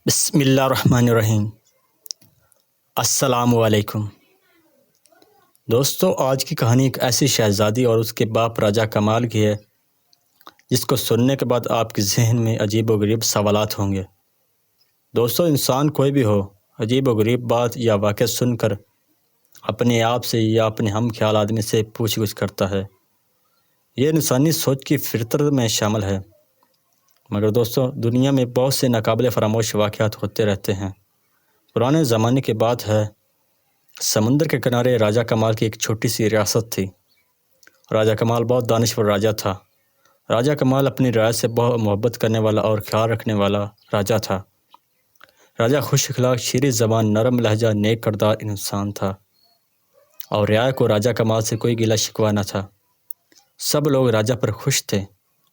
بسم اللہ الرحمن الرحیم۔ السلام علیکم دوستو، آج کی کہانی ایک ایسی شہزادی اور اس کے باپ راجہ کمال کی ہے جس کو سننے کے بعد آپ کے ذہن میں عجیب و غریب سوالات ہوں گے۔ دوستو، انسان کوئی بھی ہو، عجیب و غریب بات یا واقعہ سن کر اپنے آپ سے یا اپنے ہم خیال آدمی سے پوچھ گچھ کرتا ہے۔ یہ انسانی سوچ کی فطرت میں شامل ہے۔ مگر دوستو، دنیا میں بہت سے ناقابل فراموش واقعات ہوتے رہتے ہیں۔ پرانے زمانے کی بات ہے، سمندر کے کنارے راجہ کمال کی ایک چھوٹی سی ریاست تھی۔ راجہ کمال بہت دانشور راجہ تھا۔ راجہ کمال اپنی رعایا سے بہت محبت کرنے والا اور خیال رکھنے والا راجہ تھا۔ راجہ خوش اخلاق، شیریں زبان، نرم لہجہ، نیک کردار انسان تھا، اور رعایا کو راجہ کمال سے کوئی گلہ شکوہ نہ تھا۔ سب لوگ راجہ پر خوش تھے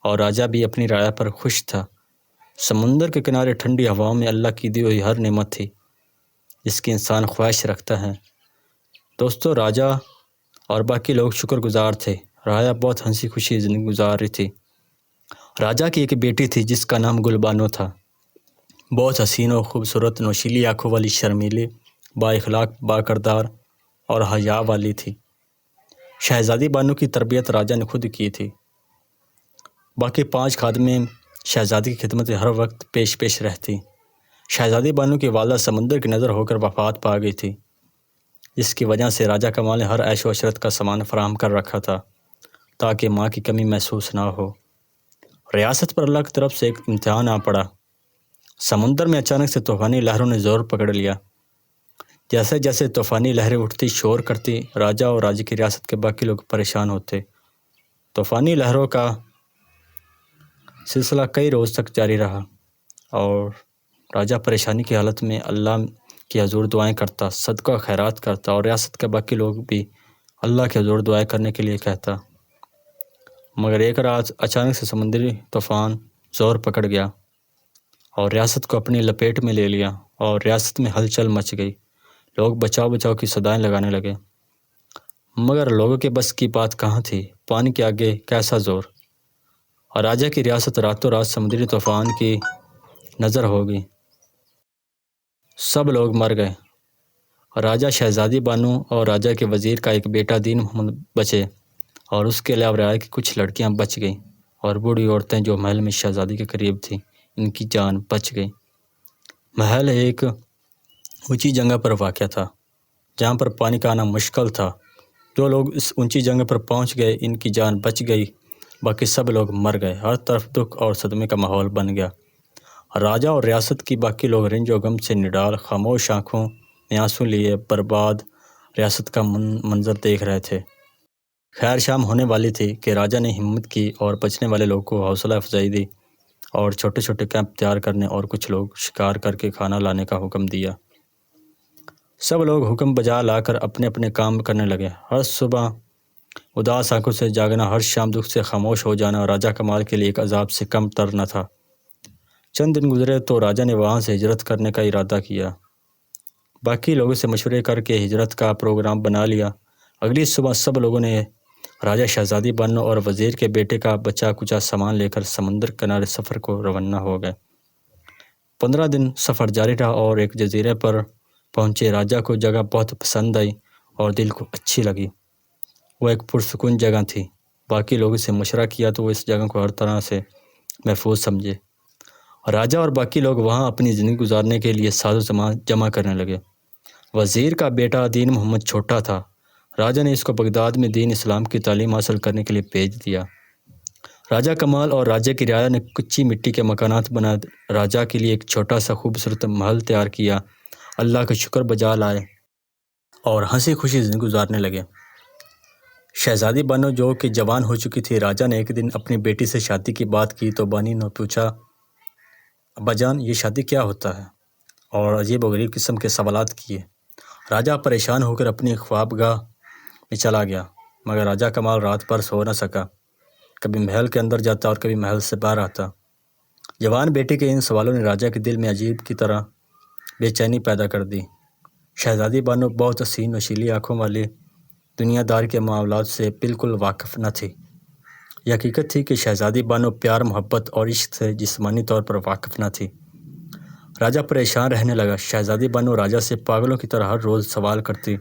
اور راجہ بھی اپنی رعایا پر خوش تھا۔ سمندر کے کنارے ٹھنڈی ہواؤں میں اللہ کی دی ہوئی ہر نعمت تھی جس کی انسان خواہش رکھتا ہے۔ دوستو، راجہ اور باقی لوگ شکر گزار تھے۔ رعایا بہت ہنسی خوشی زندگی گزار رہی تھی۔ راجہ کی ایک بیٹی تھی جس کا نام گل بانو تھا۔ بہت حسین و خوبصورت، نوشیلی آنکھوں والی، شرمیلی، با اخلاق، با کردار اور حیا والی تھی۔ شہزادی بانو کی تربیت راجہ نے خود کی تھی۔ باقی 5 خادمیں شہزادی کی خدمت ہر وقت پیش رہتی۔ شہزادی بانو کی والدہ سمندر کی نظر ہو کر وفات پا گئی تھی، جس کی وجہ سے راجہ کمال نے ہر عیش و عشرت کا سامان فراہم کر رکھا تھا تاکہ ماں کی کمی محسوس نہ ہو۔ ریاست پر اللہ کی طرف سے ایک امتحان آ پڑا۔ سمندر میں اچانک سے طوفانی لہروں نے زور پکڑ لیا۔ جیسے جیسے طوفانی لہریں اٹھتی، شور کرتی، راجہ اور راجہ کی ریاست کے باقی لوگ پریشان ہوتے۔ طوفانی لہروں کا سلسلہ کئی روز تک جاری رہا اور راجہ پریشانی کی حالت میں اللہ کے حضور دعائیں کرتا، صدقہ خیرات کرتا، اور ریاست کے باقی لوگ بھی اللہ کے حضور دعائیں کرنے کے لیے کہتا۔ مگر ایک رات اچانک سے سمندری طوفان زور پکڑ گیا اور ریاست کو اپنی لپیٹ میں لے لیا، اور ریاست میں ہلچل مچ گئی۔ لوگ بچاؤ بچاؤ کی صدائیں لگانے لگے، مگر لوگوں کے بس کی بات کہاں تھی؟ پانی کے آگے کیسا زور؟ اور راجہ کی ریاست راتوں رات سمندری طوفان کی نظر ہو گئی۔ سب لوگ مر گئے۔ راجہ، شہزادی بانو اور راجہ کے وزیر کا ایک بیٹا دین محمد بچے، اور اس کے علاوہ رعایا کی کچھ لڑکیاں بچ گئیں، اور بوڑھی عورتیں جو محل میں شہزادی کے قریب تھیں، ان کی جان بچ گئی۔ محل ایک اونچی جگہ پر واقع تھا جہاں پر پانی کا آنا مشکل تھا۔ جو لوگ اس اونچی جگہ پر پہنچ گئے، ان کی جان بچ گئی، باقی سب لوگ مر گئے۔ ہر طرف دکھ اور صدمے کا ماحول بن گیا۔ راجہ اور ریاست کی باقی لوگ رنج و غم سے نڈال، خاموش آنکھوں میں آنسو لیے برباد ریاست کا منظر دیکھ رہے تھے۔ خیر شام ہونے والی تھی کہ راجہ نے ہمت کی اور بچنے والے لوگوں کو حوصلہ افزائی دی اور چھوٹے چھوٹے کیمپ تیار کرنے اور کچھ لوگ شکار کر کے کھانا لانے کا حکم دیا۔ سب لوگ حکم بجا لا کر اپنے اپنے کام کرنے لگے۔ ہر صبح اداس آنکھوں سے جاگنا، ہر شام دکھ سے خاموش ہو جانا راجہ کمال کے لیے ایک عذاب سے کم تر نہ تھا۔ چند دن گزرے تو راجہ نے وہاں سے ہجرت کرنے کا ارادہ کیا۔ باقی لوگوں سے مشورے کر کے ہجرت کا پروگرام بنا لیا۔ اگلی صبح سب لوگوں نے راجہ، شہزادی بانو اور وزیر کے بیٹے کا بچا کچا سامان لے کر سمندر کنارے سفر کو روانہ ہو گئے۔ 15 دن سفر جاری رہا اور ایک جزیرے پر پہنچے۔ راجہ کو جگہ بہت پسند آئی اور دل کو اچھی لگی۔ وہ ایک پرسکون جگہ تھی۔ باقی لوگوں سے مشورہ کیا تو وہ اس جگہ کو ہر طرح سے محفوظ سمجھے۔ راجہ اور باقی لوگ وہاں اپنی زندگی گزارنے کے لیے ساز و سامان جمع کرنے لگے۔ وزیر کا بیٹا دین محمد چھوٹا تھا۔ راجہ نے اس کو بغداد میں دین اسلام کی تعلیم حاصل کرنے کے لیے بھیج دیا۔ راجہ کمال اور راجہ کی رعایا نے کچی مٹی کے مکانات بنا راجہ کے لیے ایک چھوٹا سا خوبصورت محل تیار کیا۔ اللہ کا شکر بجا لائے اور ہنسی خوشی زندگی گزارنے لگے۔ شہزادی بانو جو کہ جوان ہو چکی تھی، راجہ نے ایک دن اپنی بیٹی سے شادی کی بات کی تو بانی نے پوچھا، ابا جان، یہ شادی کیا ہوتا ہے؟ اور عجیب و غریب قسم کے سوالات کیے۔ راجہ پریشان ہو کر اپنی خوابگاہ میں چلا گیا، مگر راجہ کمال رات بھر سو نہ سکا۔ کبھی محل کے اندر جاتا اور کبھی محل سے باہر آتا۔ جوان بیٹے کے ان سوالوں نے راجہ کے دل میں عجیب کی طرح بے چینی پیدا کر دی۔ شہزادی بانو بہت حسین، نشیلی آنکھوں والی، دنیا دار کے معاملات سے بالکل واقف نہ تھی۔ یہ حقیقت تھی کہ شہزادی بانو پیار، محبت اور عشق سے جسمانی طور پر واقف نہ تھی۔ راجہ پریشان رہنے لگا۔ شہزادی بانو راجہ سے پاگلوں کی طرح ہر روز سوال کرتی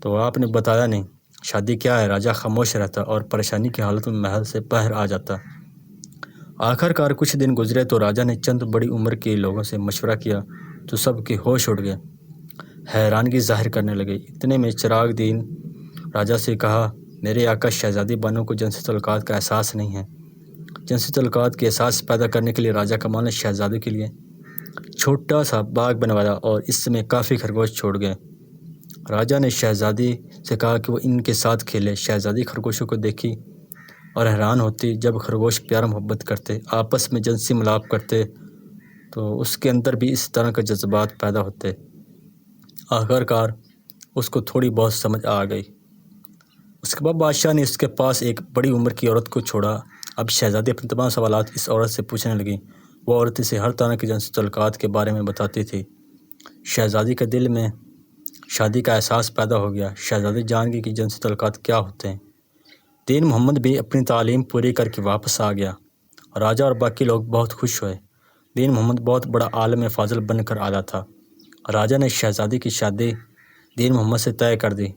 تو آپ نے بتایا نہیں، شادی کیا ہے؟ راجہ خاموش رہتا اور پریشانی کی حالت میں محل سے باہر آ جاتا۔ آخر کار کچھ دن گزرے تو راجہ نے چند بڑی عمر کے لوگوں سے مشورہ کیا تو سب کے ہوش اڑ گئے، حیرانگی ظاہر کرنے لگے۔ اتنے میں چراغ دین راجہ سے کہا، میرے آقا شہزادی بانو کو جنسی تعلقات کا احساس نہیں ہے۔ جنسی تعلقات کے احساس پیدا کرنے کے لیے راجہ کمال نے شہزادی کے لیے چھوٹا سا باغ بنوایا اور اس میں کافی خرگوش چھوڑ گئے۔ راجہ نے شہزادی سے کہا کہ وہ ان کے ساتھ کھیلے۔ شہزادی خرگوشوں کو دیکھی اور حیران ہوتی۔ جب خرگوش پیار محبت کرتے، آپس میں جنسی ملاپ کرتے تو اس کے اندر بھی اس طرح کے جذبات پیدا ہوتے۔ آخر کار اس کو تھوڑی بہت سمجھ آ گئی۔ اس کے بعد بادشاہ نے اس کے پاس ایک بڑی عمر کی عورت کو چھوڑا۔ اب شہزادی اپنے تمام سوالات اس عورت سے پوچھنے لگی۔ وہ عورت اسے ہر طرح کے جنسی تعلقات کے بارے میں بتاتی تھی۔ شہزادی کے دل میں شادی کا احساس پیدا ہو گیا۔ شہزادی جان گئی کہ جنسی تعلقات کیا ہوتے ہیں۔ دین محمد بھی اپنی تعلیم پوری کر کے واپس آ گیا۔ راجہ اور باقی لوگ بہت خوش ہوئے۔ دین محمد بہت بڑا عالم فاضل بن کر آیا تھا۔ راجہ نے شہزادی کی شادی دین محمد سے طے کر دی۔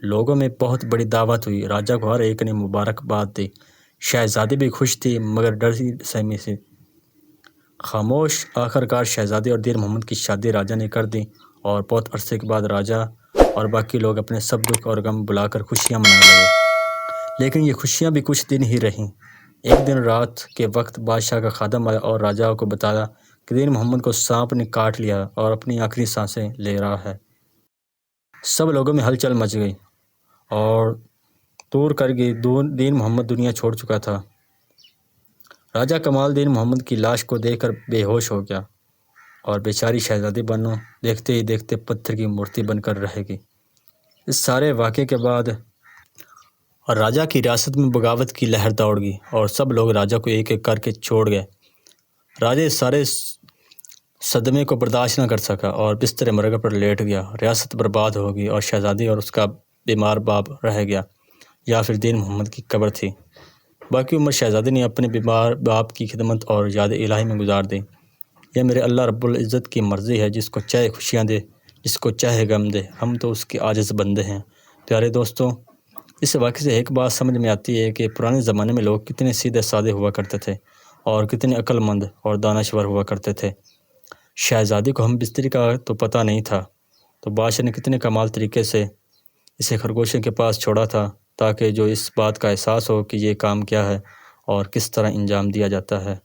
لوگوں میں بہت بڑی دعوت ہوئی۔ راجہ کو ہر ایک نے مبارکباد دی۔ شہزادی بھی خوش تھی مگر ڈری سہمی سے خاموش۔ آخر کار شہزادی اور دین محمد کی شادی راجہ نے کر دی اور بہت عرصے کے بعد راجہ اور باقی لوگ اپنے سب دکھ اور غم بلا کر خوشیاں منانے لگے۔ لیکن یہ خوشیاں بھی کچھ دن ہی رہیں۔ ایک دن رات کے وقت بادشاہ کا خادم آیا اور راجہ کو بتایا کہ دین محمد کو سانپ نے کاٹ لیا اور اپنی آخری سانسیں لے رہا ہے۔ سب لوگوں میں ہلچل مچ گئی اور دور کر گئی دین محمد دنیا چھوڑ چکا تھا۔ راجہ کمال دین محمد کی لاش کو دیکھ کر بے ہوش ہو گیا اور بیچاری شہزادی بانو دیکھتے ہی دیکھتے پتھر کی مورتی بن کر رہ گئی۔ اس سارے واقعے کے بعد راجہ کی ریاست میں بغاوت کی لہر دوڑ گئی اور سب لوگ راجہ کو ایک ایک کر کے چھوڑ گئے۔ راجہ اس سارے صدمے کو برداشت نہ کر سکا اور بستر مرگ پر لیٹ گیا۔ ریاست برباد ہو گئی اور شہزادی اور اس کا بیمار باپ رہ گیا یا پھر دین محمد کی قبر تھی۔ باقی عمر شہزادی نے اپنے بیمار باپ کی خدمت اور یاد الہی میں گزار دی۔ یہ میرے اللہ رب العزت کی مرضی ہے، جس کو چاہے خوشیاں دے، جس کو چاہے غم دے، ہم تو اس کے عاجز بندے ہیں۔ پیارے دوستوں، اس واقعے سے ایک بات سمجھ میں آتی ہے کہ پرانے زمانے میں لوگ کتنے سیدھے سادے ہوا کرتے تھے اور کتنے عقل مند اور دانشور ہوا کرتے تھے۔ شہزادی کو ہم بستری کا تو پتہ نہیں تھا تو بادشاہ نے کتنے کمال طریقے سے اسے خرگوشوں کے پاس چھوڑا تھا تاکہ جو اس بات کا احساس ہو کہ یہ کام کیا ہے اور کس طرح انجام دیا جاتا ہے۔